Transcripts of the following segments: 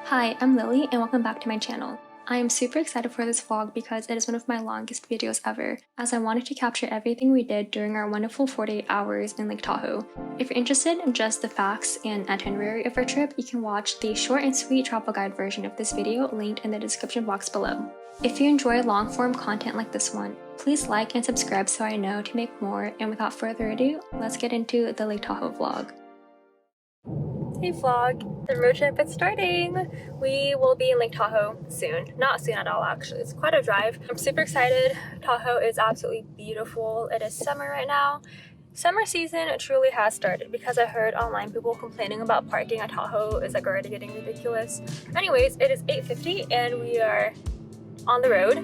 Hi, I'm Lily and welcome back to my channel. I am super excited for this vlog because it is one of my longest videos ever, as I wanted to capture everything we did during our wonderful 48 hours in Lake Tahoe. If you're interested in just the facts and itinerary of our trip, you can watch the short and sweet travel guide version of this video linked in the description box below. If you enjoy long-form content like this one, please like and subscribe so I know to make more, and without further ado, let's get into the Lake Tahoe vlog. Hey vlog, the road trip is starting. We will be in Lake Tahoe soon. Not soon at all actually, it's quite a drive. I'm super excited. Tahoe is absolutely beautiful. It is summer right now. Summer season truly has started because I heard online people complaining about parking at Tahoe is like already getting ridiculous. Anyways, it is 8:50 and we are on the road.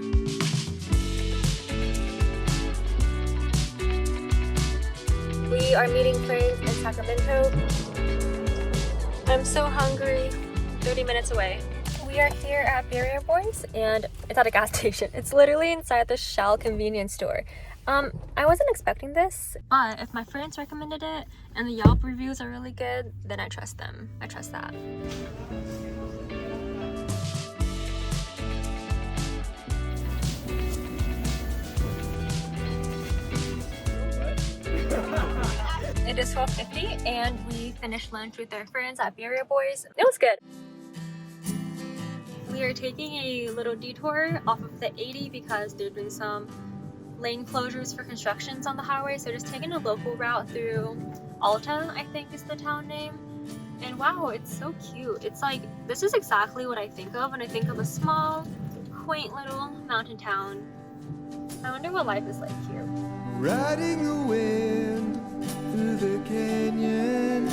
We are meeting friends in Sacramento. I'm so hungry. 30 minutes away. We are here at Barrier Boys and it's at a gas station. It's literally inside the Shell convenience store. I wasn't expecting this, but if my friends recommended it and the Yelp reviews are really good, then I trust them. I trust that. It is 12:50 and we finished lunch with our friends at Barrier Boys. It was good. We are taking a little detour off of the 80 because they're doing some lane closures for constructions on the highway. So just taking a local route through Alta, I think is the town name. And wow, it's so cute. It's like, this is exactly what I think of when I think of a small, quaint little mountain town. I wonder what life is like here. Riding the wind through the canyon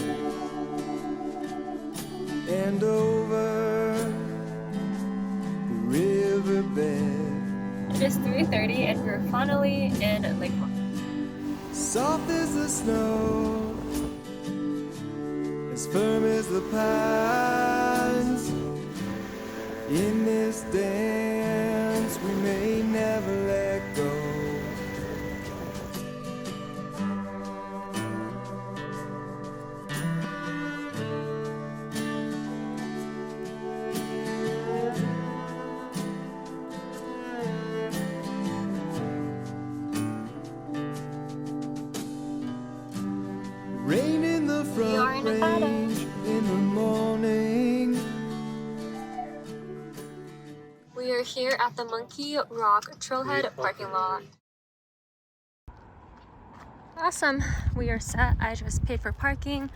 and over the riverbed. It is 3:30 and we're finally in Lake Tahoe. Soft as the snow, as firm as the pines. In this dance we may never let go. Rain in the front range in the morning. We are here at the Monkey Rock Trailhead parking lot. Awesome, we are set. I just paid for parking.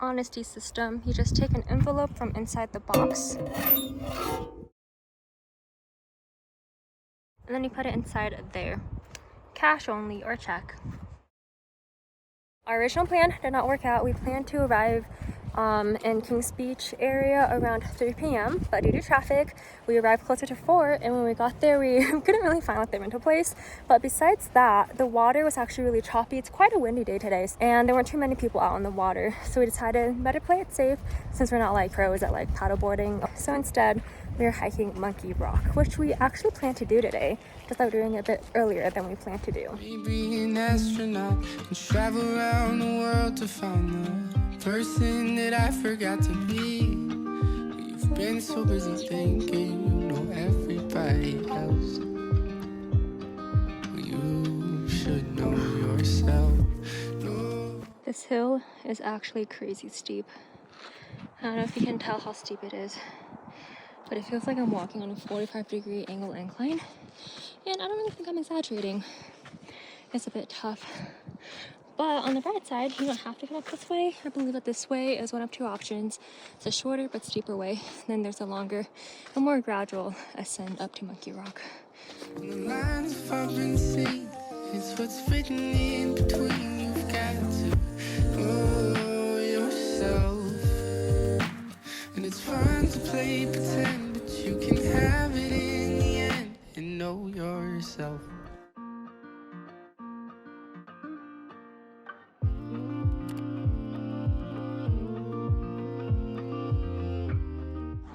Honesty system, you just take an envelope from inside the box and then you put it inside there. Cash only or check. Our original plan did not work out. We planned to arrive in Kings Beach area around 3 p.m. but due to traffic we arrived closer to 4, and when we got there we couldn't really find like the rental place. But besides that, the water was actually really choppy. It's quite a windy day today and there weren't too many people out on the water, so we decided better play it safe since we're not like pros at like paddleboarding. So instead we are hiking Monkey Rock, which we actually planned to do today, just like doing it a bit earlier than we planned to do. Be an astronaut and travel around the world to find the person that I forgot to be. You've been so busy thinking you know everybody else. You should know yourself. No. This hill is actually crazy steep. I don't know if you can tell how steep it is, but it feels like I'm walking on a 45-degree angle incline, and I don't really think I'm exaggerating. It's a bit tough. But on the bright side, you don't have to come up this way. I believe that this way is one of two options. It's a shorter but steeper way. Then there's a longer and more gradual ascent up to Monkey Rock. The lines of open sea, it's what's written in between. You've got to know yourself. And it's fun to play pretend, but you can have it in the end and know yourself.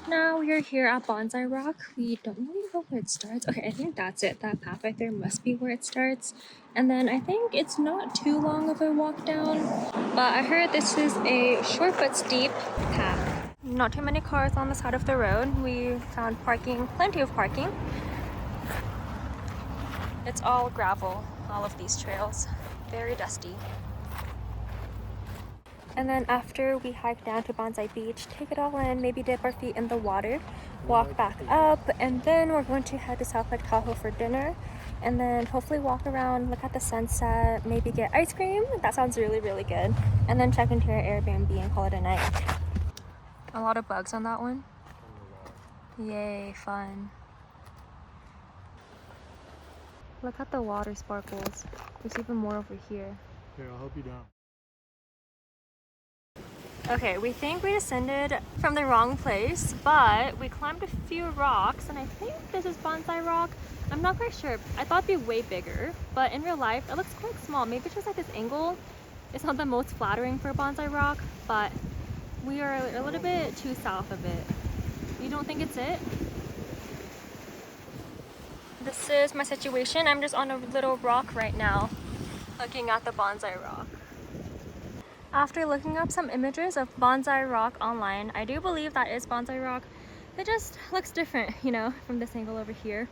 Now we are here at Bonsai Rock. We don't really know where it starts. Okay, I think that's it. That path right there must be where it starts. And then I think it's not too long of a walk down, but I heard this is a short but steep path. Not too many cars on the side of the road. We found parking, plenty of parking. It's all gravel, all of these trails. Very dusty. And then after we hike down to Bonsai Beach, take it all in, maybe dip our feet in the water, walk back up, and then we're going to head to South Lake Tahoe for dinner. And then hopefully walk around, look at the sunset, maybe get ice cream. That sounds really, really good. And then check into our Airbnb and call it a night. A lot of bugs on that one. Yay, fun. Look at the water sparkles. There's even more over here. Here, I'll help you down. Okay, we think we descended from the wrong place, but we climbed a few rocks, and I think this is Bonsai rock. I'm not quite sure. I thought it'd be way bigger, but in real life, it looks quite small. Maybe it's just like this angle. It's not the most flattering for Bonsai rock, but we are a little bit too south of it. You don't think it's it? This is my situation. I'm just on a little rock right now, looking at the Bonsai rock. After looking up some images of Bonsai rock online, I do believe that is Bonsai rock. It just looks different, you know, from this angle over here,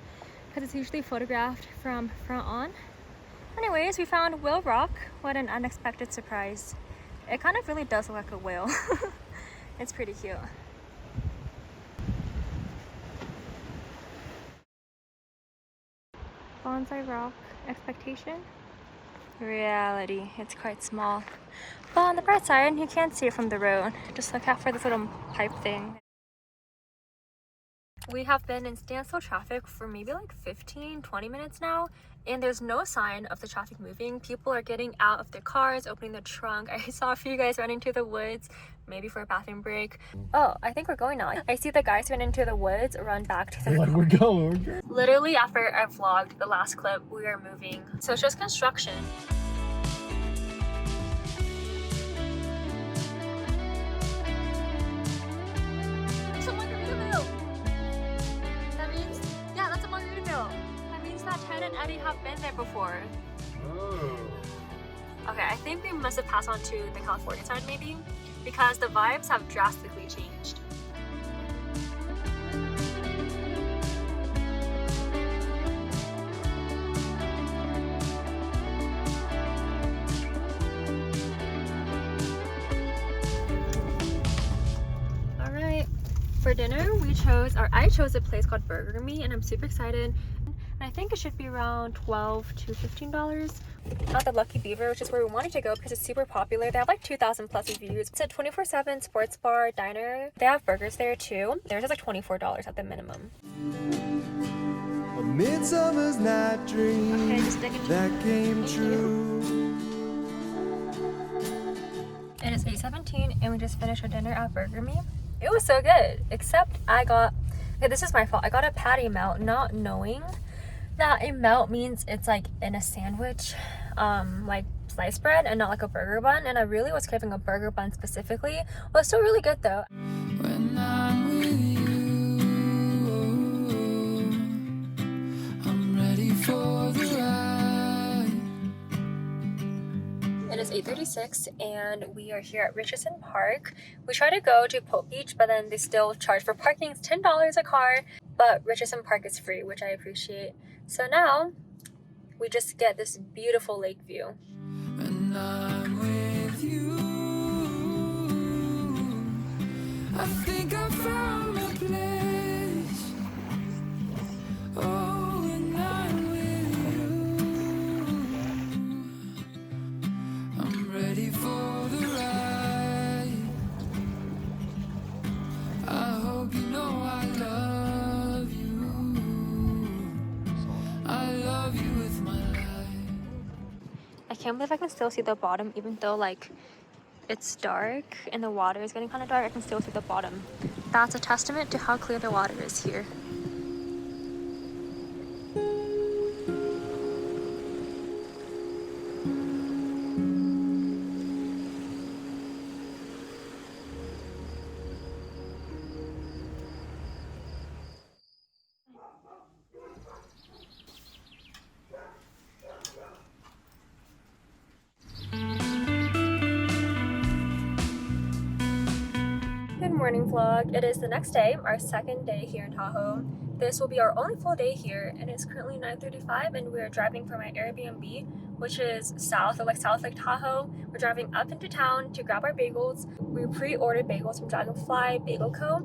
because it's usually photographed from front on. Anyways, we found whale rock. What an unexpected surprise. It kind of really does look like a whale. It's pretty cute. Bonsai rock expectation. Reality, it's quite small. But on the bright side, you can't see it from the road. Just look out for this little pipe thing. We have been in standstill traffic for maybe like 15-20 minutes now, and there's no sign of the traffic moving. People are getting out of their cars, opening the trunk. I saw a few guys run into the woods, maybe for a bathroom break. Oh, I think we're going now. I see the guys run into the woods, run back to the car. We're going. Literally after I vlogged the last clip, we are moving. So it's just construction. Ted and Eddie have been there before. Oh. Okay, I think we must have passed on to the California side maybe, because the vibes have drastically changed. Alright, for dinner I chose a place called Burger Me, and I'm super excited. I think it should be around $12 to $15. At the Lucky Beaver, which is where we wanted to go because it's super popular. They have like 2,000 plus reviews. It's a 24/7 sports bar, diner. They have burgers there too. Theirs is like $24 at the minimum. A midsummer's night dream that came true. It is 8:17 and we just finished our dinner at Burger Me. It was so good, except okay, this is my fault. I got a patty melt not knowing that a melt means it's like in a sandwich, like sliced bread and not like a burger bun, and I really was craving a burger bun specifically. It was still really good though. When I'm with you, I'm ready for the ride. It is 8:36 and we are here at Richardson Park. We tried to go to Pope Beach, but then they still charge for parking. It's $10 a car, but Richardson Park is free, which I appreciate. So now we just get this beautiful lake view. When I'm with you, I think I found a place. Oh, when I'm with you, I'm ready for the ride. I hope you know I love you. I love you with my life. I can't believe I can still see the bottom even though like it's dark and the water is getting kind of dark. I can still see the bottom. That's a testament to how clear the water is here. Good morning vlog. It is the next day, our second day here in Tahoe. This will be our only full day here, and it's currently 9:35 and we're driving from my Airbnb, which is south of Lake Tahoe. We're driving up into town to grab our bagels. We pre-ordered bagels from Dragonfly Bagel Co.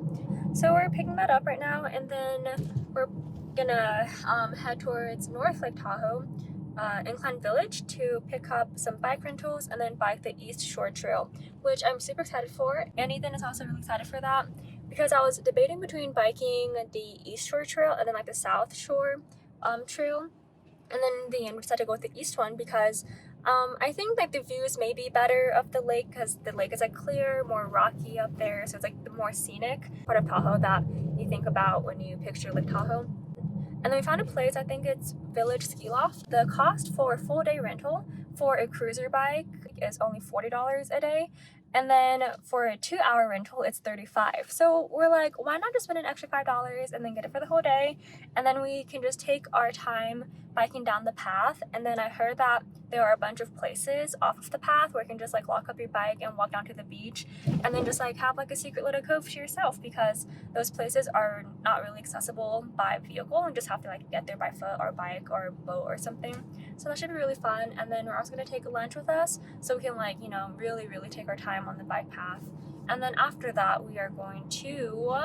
So we're picking that up right now, and then we're gonna head towards North Lake Tahoe, Incline Village, to pick up some bike rentals and then bike the East Shore Trail, which I'm super excited for. And Ethan is also really excited for that because I was debating between biking the East Shore Trail and then like the South Shore Trail. And then in the end we decided to go with the East one because I think like the views may be better of the lake because the lake is like clear, more rocky up there. So it's like the more scenic part of Tahoe that you think about when you picture Lake Tahoe. And then we found a place, I think it's Village Ski Loft. The cost for a full day rental for a cruiser bike is only $40 a day. And then for a 2-hour rental, it's $35. So we're like, why not just spend an extra $5 and then get it for the whole day? And then we can just take our time biking down the path. And then I heard that there are a bunch of places off of the path where you can just like lock up your bike and walk down to the beach and then just like have like a secret little cove to yourself, because those places are not really accessible by vehicle and just have to like get there by foot or bike or boat or something. So that should be really fun. And then we're also going to take lunch with us so we can like, you know, really take our time on the bike path. And then after that we are going to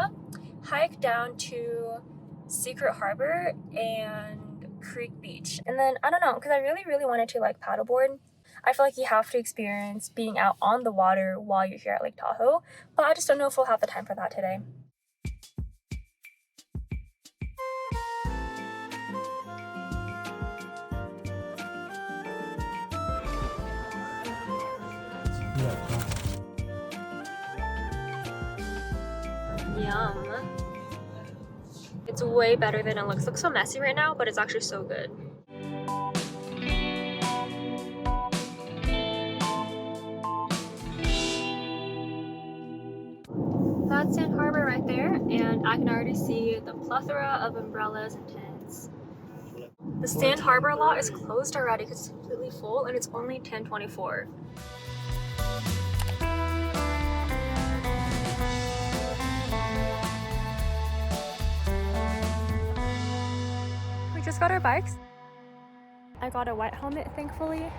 hike down to Secret Harbor and Creek Beach. And then I don't know, because I really wanted to like paddleboard. I feel like you have to experience being out on the water while you're here at Lake Tahoe, but I just don't know if we'll have the time for that today. Yum. It's way better than it looks. It looks so messy right now, but it's actually so good. That's Sand Harbor right there, and I can already see the plethora of umbrellas and tents. The Sand Harbor lot is closed already because it's completely full, and it's only 10:24. Just got our bikes. I got a white helmet, thankfully,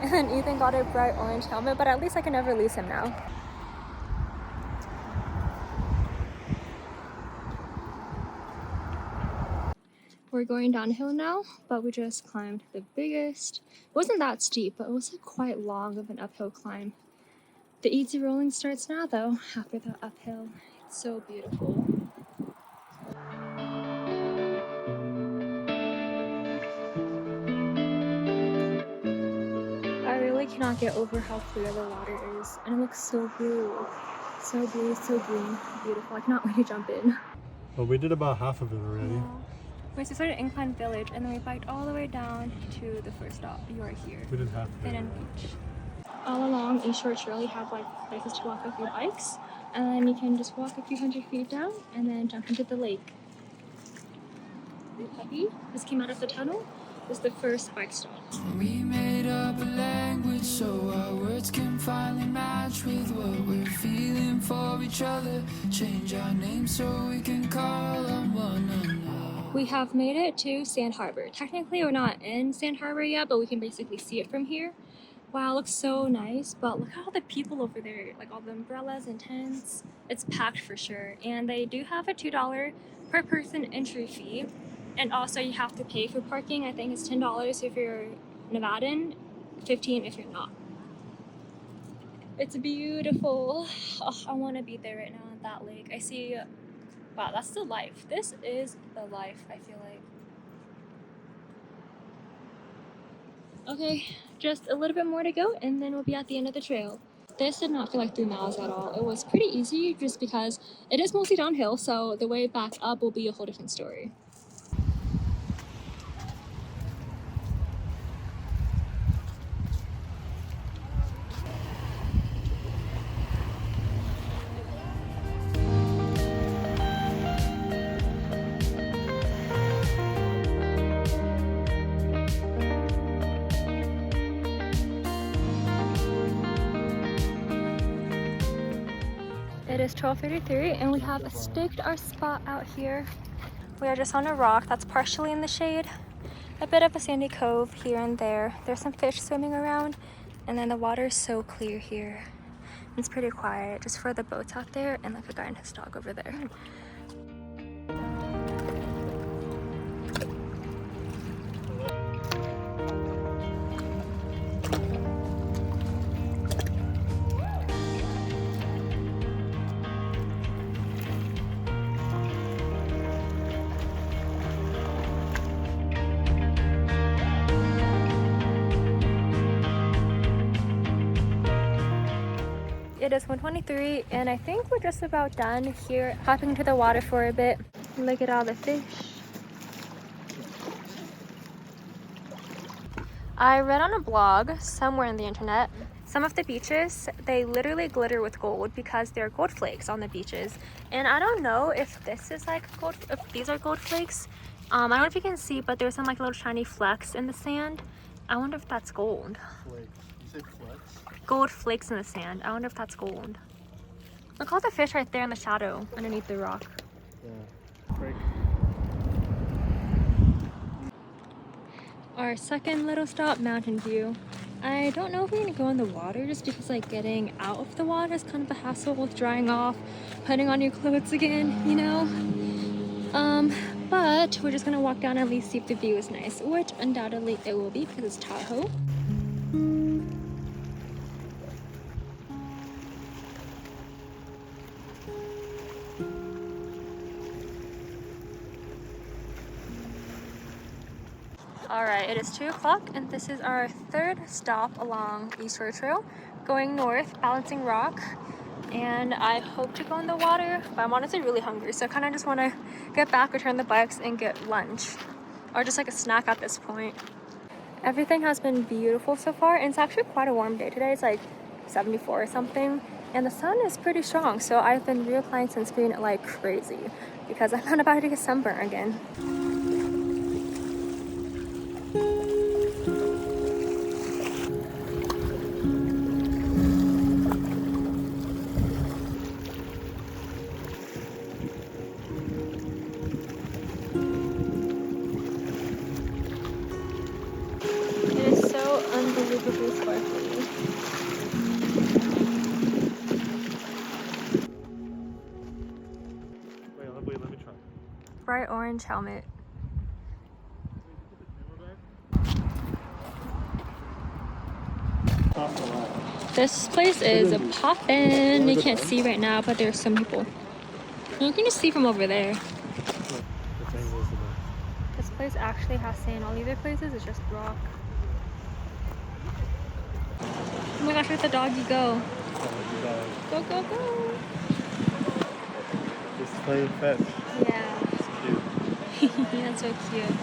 and then Ethan got a bright orange helmet, but at least I can never lose him now. We're going downhill now, but we just climbed the biggest. It wasn't that steep, but it was like quite long of an uphill climb. The easy rolling starts now though, after the uphill. It's so beautiful. I cannot get over how clear the water is, and it looks so blue, so green, beautiful. I cannot wait to jump in. Well, we did about half of it already. Wait, so we started Incline Village, and then we biked all the way down to the first stop. You are here. We did half of it. Then Beach. All along East Shore Trail, you have like places to walk with your bikes, and then you can just walk a few hundred feet down and then jump into the lake. Puppy just came out of the tunnel. This is the first bike stop. We made up a language so our words can finally match with what we're feeling for each other. Change our names so we can call on one another. We have made it to Sand Harbor. Technically we're not in Sand Harbor yet, but we can basically see it from here. Wow, it looks so nice, but look at all the people over there, like all the umbrellas and tents. It's packed for sure, and they do have a $2 per person entry fee. And also you have to pay for parking. I think it's $10 if you're Nevadan, $15 if you're not. It's beautiful. Oh, I want to be there right now at that lake. I see, wow, that's the life. This is the life, I feel like. Okay, just a little bit more to go and then we'll be at the end of the trail. This did not feel like 3 miles at all. It was pretty easy just because it is mostly downhill, so the way back up will be a whole different story. It is 12:33 and we have staked our spot out here. We are just on a rock that's partially in the shade. A bit of a sandy cove here and there. There's some fish swimming around, and then the water is so clear here. It's pretty quiet, just for the boats out there and like a guy and his dog over there. It is 1:23 and I think we're just about done here, hopping into the water for a bit. Look at all the fish. I read on a blog somewhere on the internet, some of the beaches, they literally glitter with gold because there are gold flakes on the beaches. And I don't know if this is like gold, if these are gold flakes. I don't know if you can see, but there's some like little shiny flecks in the sand. I wonder if that's gold. Flakes. You said flex? Gold flakes in the sand. I wonder if that's gold. Look all the fish right there in the shadow underneath the rock. Yeah. Break. Our second little stop, Mountain View. I don't know if we're gonna go in the water just because like getting out of the water is kind of a hassle with drying off, putting on your clothes again, you know? But we're just gonna walk down and at least see if the view is nice, which undoubtedly it will be because it's Tahoe. Alright, it is 2 o'clock and this is our third stop along East Shore Trail, going north, balancing rock, and I hope to go in the water, but I'm honestly really hungry, so I kind of just want to get back, return the bikes, and get lunch, or just like a snack at this point. Everything has been beautiful so far, and it's actually quite a warm day today. It's like 74 or something, and the sun is pretty strong, so I've been reapplying sunscreen like crazy because I'm not about to get sunburn again. Unbelievably sparkly. Wait, let me try. Bright orange helmet. This place is a poppin'. You can't see right now, but there's some people. You can just see from over there. This place actually has sand. All the other places is just rock. Oh my gosh, where'd the doggy go? Go, go, go. Just playing fetch. Yeah. It's cute. That's so cute.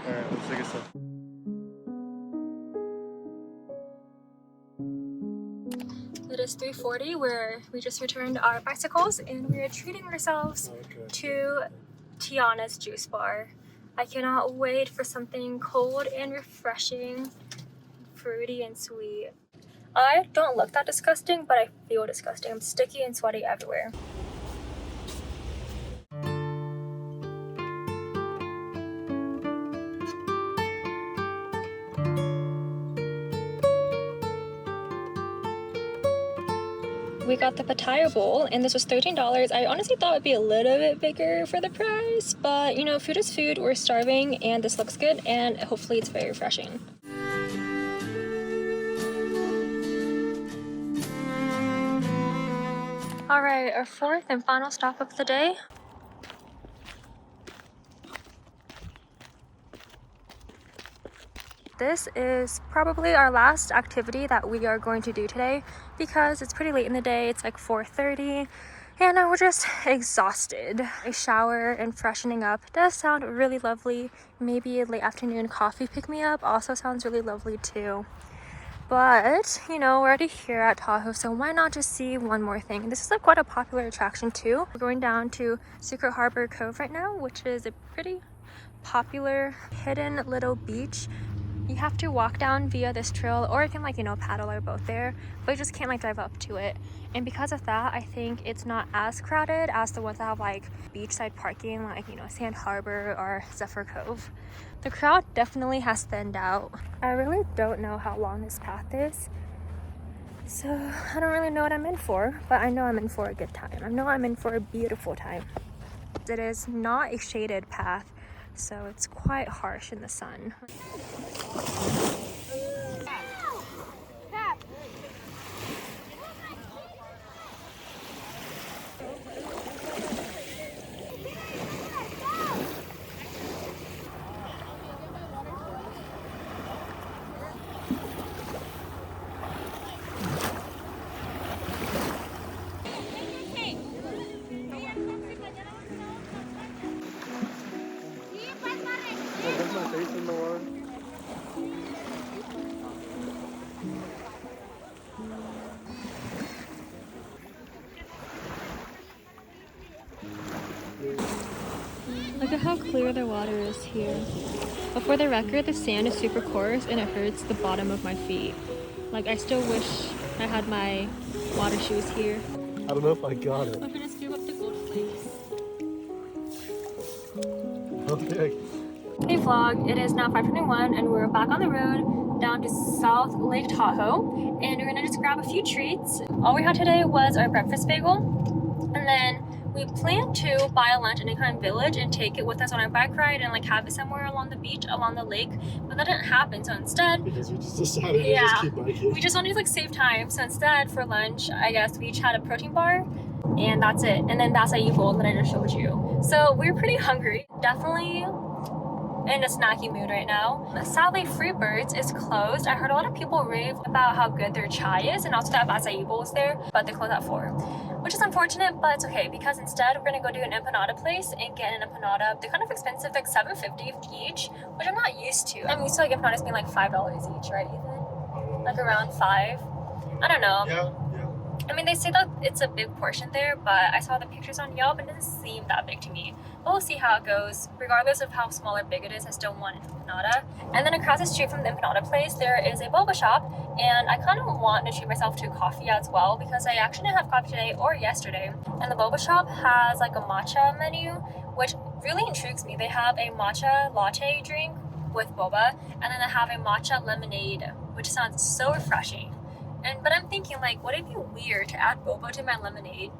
Alright, let's take a sip. It is 3:40 where we just returned our bicycles and we are treating ourselves to Tiana's juice bar. I cannot wait for something cold and refreshing, fruity and sweet. I don't look that disgusting, but I feel disgusting. I'm sticky and sweaty everywhere. We got the Pattaya bowl and this was $13. I honestly thought it'd be a little bit bigger for the price, but you know, food is food. We're starving and this looks good and hopefully it's very refreshing. Alright, our fourth and final stop of the day. This is probably our last activity that we are going to do today because it's pretty late in the day. It's like 4:30 and we're just exhausted. A shower and freshening up does sound really lovely. Maybe a late afternoon coffee pick-me-up also sounds really lovely too. But, you know, we're already here at Tahoe, so why not just see one more thing? This is like quite a popular attraction too. We're going down to Secret Cove right now, which is a pretty popular hidden little beach You have to walk down via this trail, or you can like, you know, paddle or boat there, but you just can't like drive up to it. And because of that, I think it's not as crowded as the ones that have like beachside parking, like, you know, Sand Harbor or Secret Cove. The crowd definitely has thinned out. I really don't know how long this path is, so I don't really know what I'm in for, but I know I'm in for a good time. I know I'm in for a beautiful time. It is not a shaded path, so it's quite harsh in the sun. There's my face in the water. Look at how clear the water is here. But for the record, the sand is super coarse and it hurts the bottom of my feet. Like, I still wish I had my water shoes here. I don't know if I got it. I'm gonna scoop up the gold flakes. Okay. Hey vlog, it is now 5:21 and we're back on the road down to South Lake Tahoe, and we're gonna just grab a few treats. All we had today was our breakfast bagel, and then we plan to buy a lunch in Acai Village and take it with us on our bike ride and like have it somewhere along the beach, along the lake, but that didn't happen. So instead, Because we just decided to just keep biking. we just wanted to like save time. So instead, for lunch, I guess we each had a protein bar, and that's it. And then that's acai bowl that I just showed you. So we're pretty hungry, definitely in a snacky mood right now. Sadly, Freebirds is closed. I heard a lot of people rave about how good their chai is, and also that acai bowls there, but they closed at 4, which is unfortunate, but it's okay because instead we're gonna go do an empanada place and get an empanada. They're kind of expensive, like $7.50 each, which I'm not used to. I'm used to like empanadas being like $5 each, right, Ethan? Like around 5. I don't know. Yeah. I mean, they say that it's a big portion there, but I saw the pictures on Yelp and it doesn't seem that big to me. But we'll see how it goes. Regardless of how small or big it is, I still want an empanada. And then across the street from the empanada place, there is a boba shop, and I kind of want to treat myself to coffee as well because I actually didn't have coffee today or yesterday. And the boba shop has like a matcha menu, which really intrigues me. They have a matcha latte drink with boba, and then they have a matcha lemonade, which sounds so refreshing. But I'm thinking, like, would it be weird to add boba to my lemonade?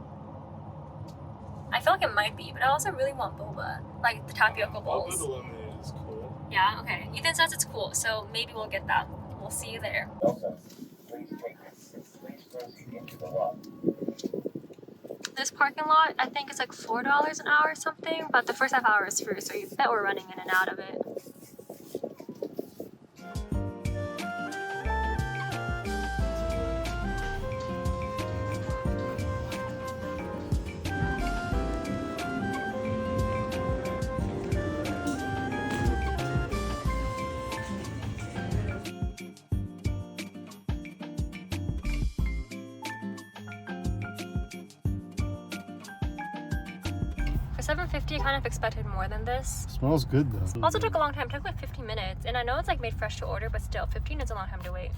I feel like it might be, but I also really want boba, like the tapioca bowls. Boba lemonade is cool. Yeah, okay. Ethan says it's cool, so maybe we'll get that. We'll see you there. Also, please take this 6-lane proceed into the lot. This parking lot, I think it's like $4 an hour or something, but the first half hour is free, so you bet we're running in and out of it. For $7.50, I kind of expected more than this. Smells good though. Also took a long time. It took like 15 minutes, and I know it's like made fresh to order, but still, 15 is a long time to wait.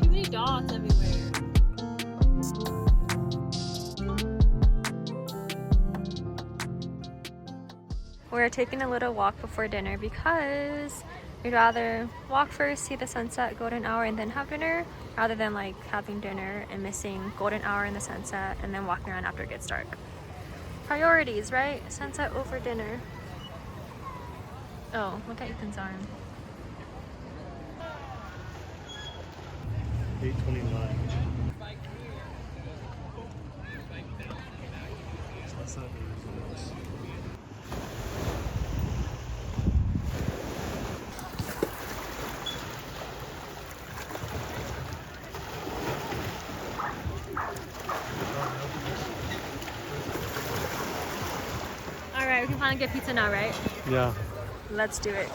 Too many dots everywhere. We're taking a little walk before dinner because we'd rather walk first, see the sunset, golden hour, and then have dinner, rather than like having dinner and missing golden hour and the sunset and then walking around after it gets dark. Priorities, right? Sunset over dinner. Oh, look at Ethan's arm. 8:29. That's not very close. Alright, we can finally get pizza now, right? Yeah. Let's do it.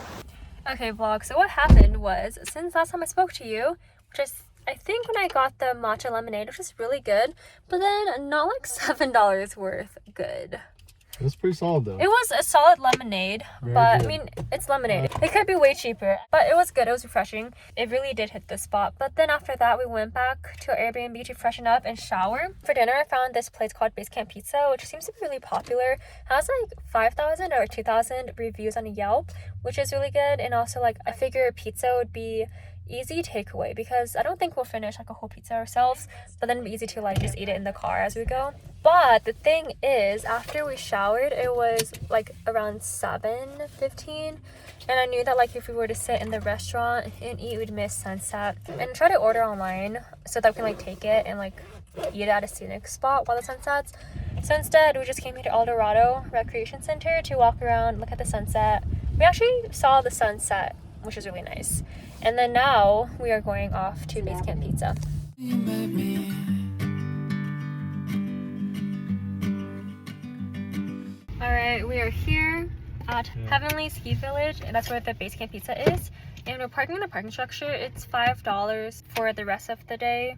Okay, vlog. So what happened was, since last time I spoke to you, which is I think when I got the matcha lemonade, which is really good, but then not like $7 worth good. It was pretty solid though. It was a solid lemonade, Very but good. I mean, it's lemonade. It could be way cheaper, but it was good. It was refreshing. It really did hit the spot. But then after that, we went back to our Airbnb to freshen up and shower. For dinner, I found this place called Base Camp Pizza, which seems to be really popular. It has like 5,000 or 2,000 reviews on Yelp, which is really good. And also, like, I figure pizza would be easy takeaway because I don't think we'll finish like a whole pizza ourselves, but then it'd be easy to like just eat it in the car as we go. But the thing is, after we showered, it was like around 7:15, and I knew that like if we were to sit in the restaurant and eat, we'd miss sunset. And try to order online so that we can like take it and like eat at a scenic spot while the sun sets. So instead, we just came here to Dorado Recreation Center to walk around, look at the sunset. We actually saw the sunset, which is really nice. And then now we are going off to Base Camp Pizza. You met me. Alright, we are here at Heavenly Ski Village, and that's where the Base Camp Pizza is. And we're parking in the parking structure. It's $5 for the rest of the day.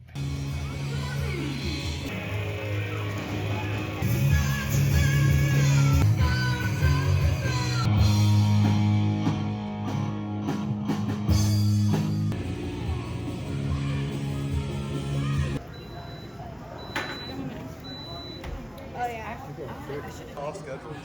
Off schedule.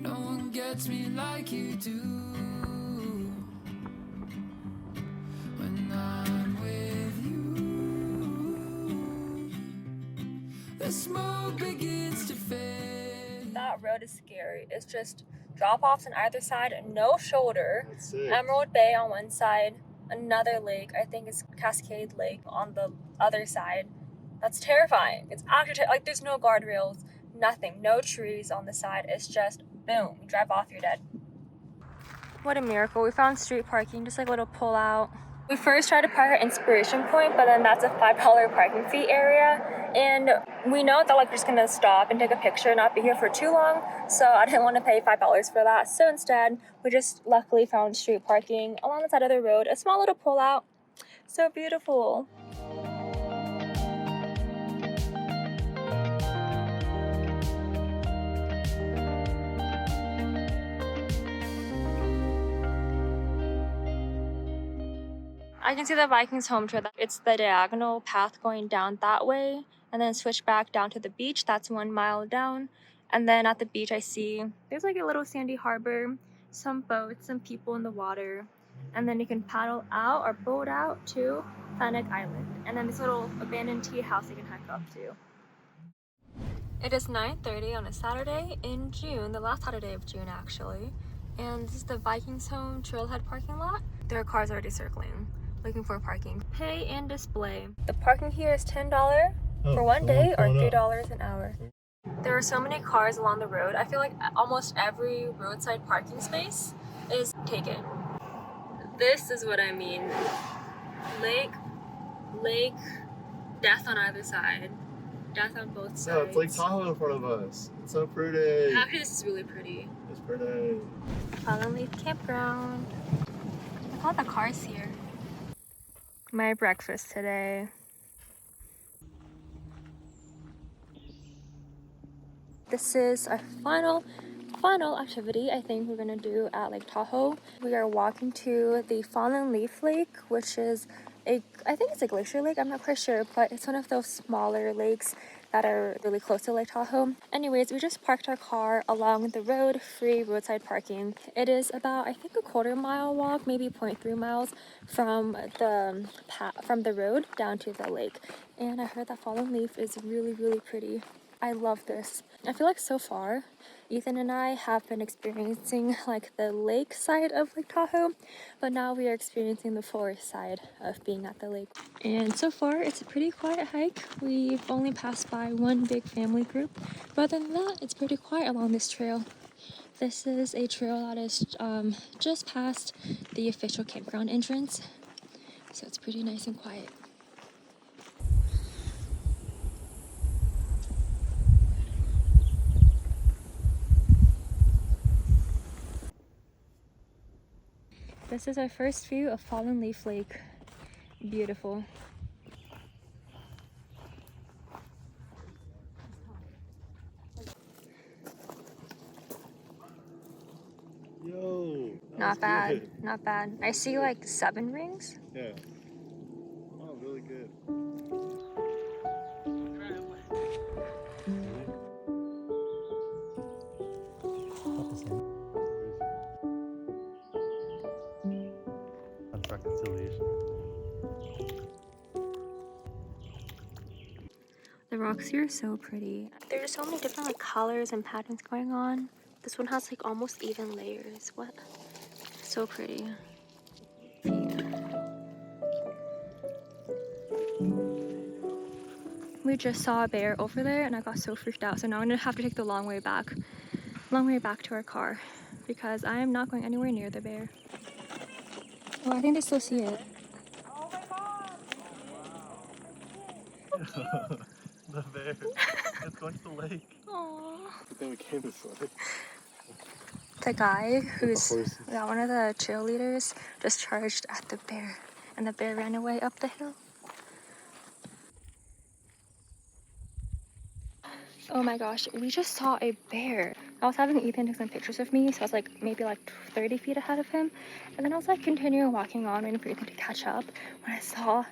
No one gets me like you do. When I'm with you, the smoke begins to fade. That road is scary. It's just drop-offs on either side, no shoulder. That's it. Emerald Bay on one side, another lake, I think it's Cascade Lake on the other side. That's terrifying. It's actually like there's no guardrails, nothing, no trees on the side. It's just boom, you drive off, you're dead. What a miracle. We found street parking, just like a little pull out. We first tried to park at Inspiration Point, but then that's a $5 parking fee area. And we know that like we're just gonna stop and take a picture, not be here for too long. So I didn't want to pay $5 for that. So instead, we just luckily found street parking along the side of the road, a small little pull out. So beautiful. I can see the Vikingsholm trail. It's the diagonal path going down that way, and then switch back down to the beach. That's 1 mile down. And then at the beach, I see there's like a little sandy harbor, some boats, some people in the water. And then you can paddle out or boat out to Fennec Island. And then this little abandoned tea house you can hike up to. It is 9:30 on a Saturday in June, the last Saturday of June actually. And this is the Vikingsholm trailhead parking lot. There are cars already circling, looking for parking. Pay and display. The parking here is $10 for one day or $3 an hour. There are so many cars along the road. I feel like almost every roadside parking space is taken. This is what I mean. Lake, death on either side. Death on both sides. Yeah, it's Lake Tahoe in front of us. It's so pretty. Actually, this is really pretty. It's pretty. Fallen Leaf Campground. Look at all the cars here. My breakfast today. This is our final activity I think we're gonna do at Lake Tahoe. We are walking to the Fallen Leaf Lake, which is I think it's a glacier lake, I'm not quite sure, but it's one of those smaller lakes that are really close to Lake Tahoe. Anyways, we just parked our car along the road, free roadside parking. It is about, I think, a 1/4 mile walk, maybe 0.3 miles from the road down to the lake. And I heard that Fallen Leaf is really, really pretty. I love this. I feel like so far, Ethan and I have been experiencing like the lake side of Lake Tahoe, but now we are experiencing the forest side of being at the lake. And so far, it's a pretty quiet hike. We've only passed by one big family group, but other than that, it's pretty quiet along this trail. This is a trail that is just past the official campground entrance, so it's pretty nice and quiet. This is our first view of Fallen Leaf Lake. Beautiful. Yo. Not bad, not bad. I see like 7 rings. Yeah. Oh, really good. Reconciliation. The rocks here are so pretty. There's so many different like colors and patterns going on. This one has like almost even layers. What? So pretty. We just saw a bear over there and I got so freaked out. So now I'm gonna have to take the long way back to our car because I am not going anywhere near the bear. Oh, I think they still see it. Oh my god! The bear. It's going to the lake. Aww. Good thing we came this way. The guy who's horses. one of the cheerleaders just charged at the bear and the bear ran away up the hill. Oh my gosh, we just saw a bear. I was having Ethan take some pictures of me, so I was like maybe like 30 feet ahead of him. And then I was like continuing walking on, waiting for Ethan to catch up, when I saw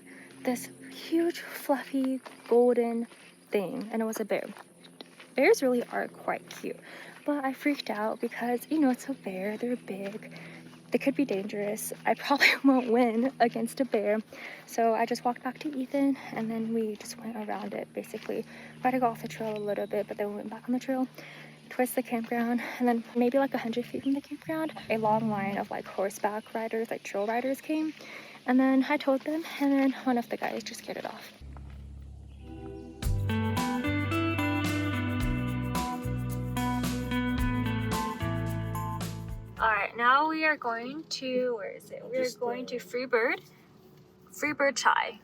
this huge, fluffy, golden thing, and it was a bear. Bears really are quite cute, but I freaked out because, you know, it's a bear, they're big. They could be dangerous. I probably won't win against a bear. So I just walked back to Ethan and then we just went around it basically. Tried to go off the trail a little bit, but then we went back on the trail towards the campground. And then maybe like 100 feet from the campground, a long line of like horseback riders, like trail riders came. And then I told them and then one of the guys just scared it off. Alright, now we are going to, where is it? We're going to Freebird Chai,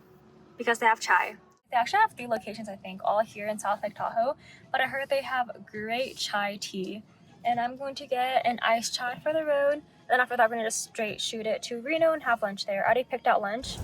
because they have chai. They actually have 3 locations, I think, all here in South Lake Tahoe, but I heard they have great chai tea. And I'm going to get an iced chai for the road. Then after that, we're gonna just straight shoot it to Reno and have lunch there. I already picked out lunch.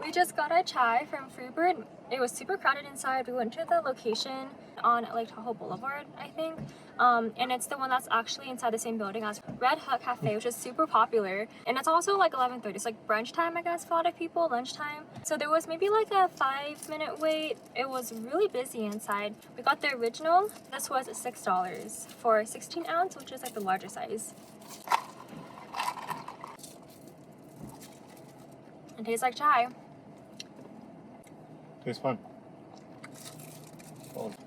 We just got a chai from Freebird. It was super crowded inside. We went to the location on Lake Tahoe Boulevard, I think. And it's the one that's actually inside the same building as Red Hut Cafe, which is super popular. And it's also like 11:30. It's like brunch time, I guess, for a lot of people, lunchtime. So there was maybe like a 5-minute wait. It was really busy inside. We got the original. This was $6 for 16 ounce, which is like the larger size. It tastes like chai. Tastes fun.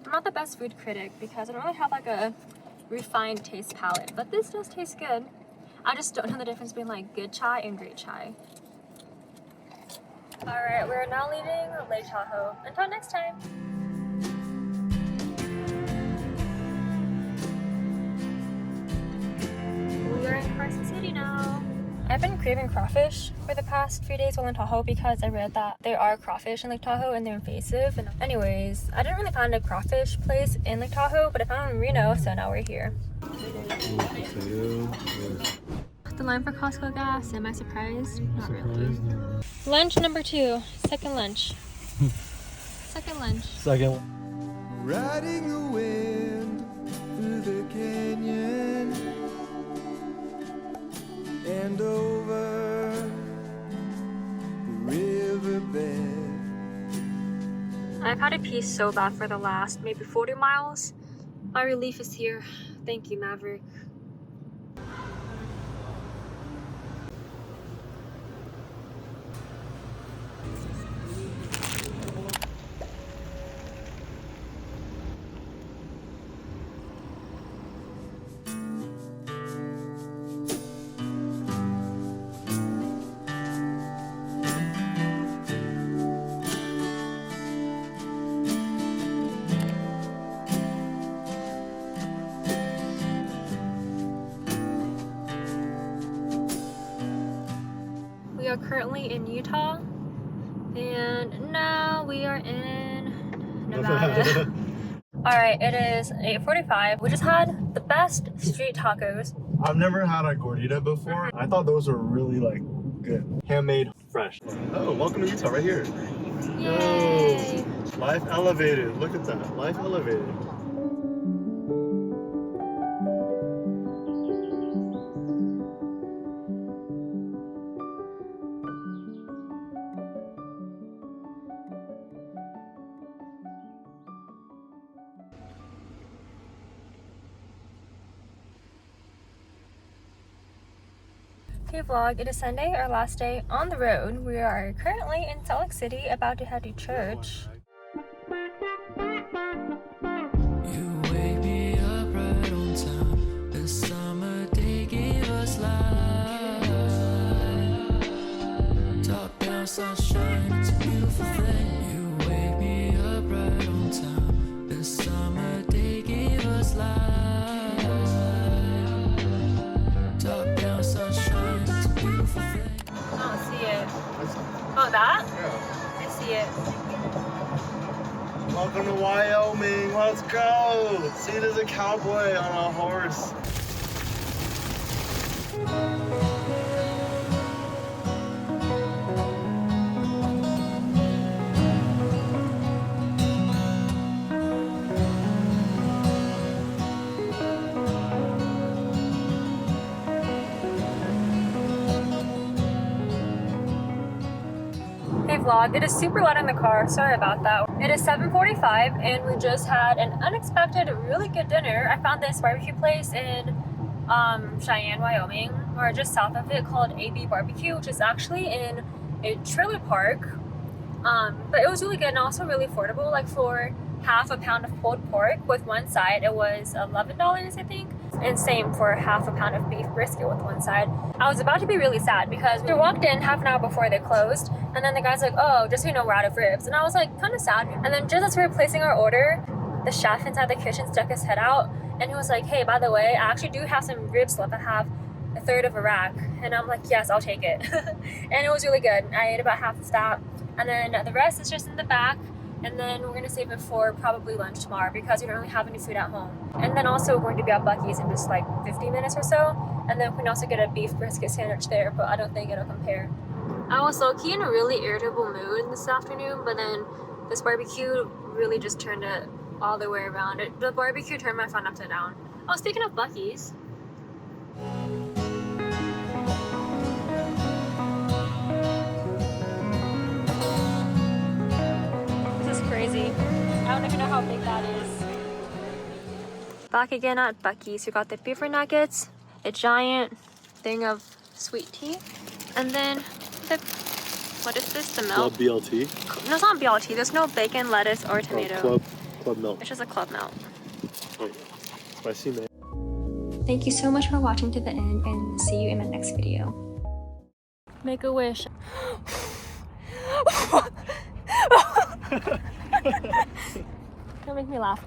I'm not the best food critic because I don't really have like a refined taste palette, but this does taste good. I just don't know the difference between like good chai and great chai. Alright, we're now leaving Lake Tahoe. Until next time. We are in Carson City now. I've been craving crawfish for the past few days while in Tahoe because I read that there are crawfish in Lake Tahoe and they're invasive. And anyways, I didn't really find a crawfish place in Lake Tahoe, but I found one in Reno, so now we're here. The line for Costco gas, am I surprised? Not really. Lunch number 2, second lunch. Second lunch. Second. Riding the wind through the canyon and over the riverbed. I've had to pee so bad for the last maybe 40 miles. My relief is here. Thank you, Maverick. are currently in Utah, and now we are in Nevada. Alright, it is 8:45. We just had the best street tacos. I've never had a gordita before. I thought those were really like good. Handmade, fresh. Oh, welcome to Utah right here. Yay! Oh, life elevated. Look at that. Life elevated. Hey vlog, it is Sunday, our last day on the road. We are currently in Salt Lake City, about to head to church. You wake me up right on time. The summer day gave us life. Top down sunshine, it's a beautiful thing. You wake me up right on time. The summer day gave us life. Top down sunshine, it's a beautiful thing. I don't see it. Oh, that? Yeah. I see it. Welcome to Wyoming. Let's go. See, there's a cowboy on a horse. Hey vlog, it is super loud in the car, sorry about that. It is 7:45 and we just had an unexpected, really good dinner. I found this barbecue place in Cheyenne, Wyoming, or just south of it, called AB Barbecue, which is actually in a trailer park. But it was really good and also really affordable. Like for half a pound of pulled pork with one side, it was $11, I think. And same for half a pound of beef brisket with one side. I was about to be really sad because we walked in half an hour before they closed, and then the guy's like, oh, just so you know, we're out of ribs. And I was like, kind of sad. And then just as we were placing our order, the chef inside the kitchen stuck his head out and he was like, hey, by the way, I actually do have some ribs left. I have a third of a rack. And I'm like, yes, I'll take it. And it was really good. I ate about half of that, and then the rest is just in the back. And then we're gonna save it for probably lunch tomorrow because we don't really have any food at home. And then also we're going to be at Buc-cee's in just like 15 minutes or so. And then we can also get a beef brisket sandwich there, but I don't think it'll compare. I was low-key in a really irritable mood this afternoon, but then this barbecue really just turned it all the way around. The barbecue turned my phone upside down. Oh, speaking of Buc-cee's. Crazy. I don't even know how big that is. Back again at Buc-cee's. We got the beaver nuggets, a giant thing of sweet tea, and then the, what is this, the milk? Club BLT? No, it's not BLT. There's no bacon, lettuce, or tomato. Oh, club milk. It's just a club milk. Wait, spicy man. Thank you so much for watching to the end, and see you in my next video. Make a wish. Don't make me laugh.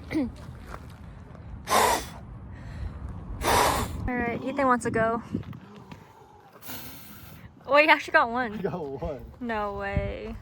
Alright, Ethan wants to go. Oh, you actually got one. I got one. No way.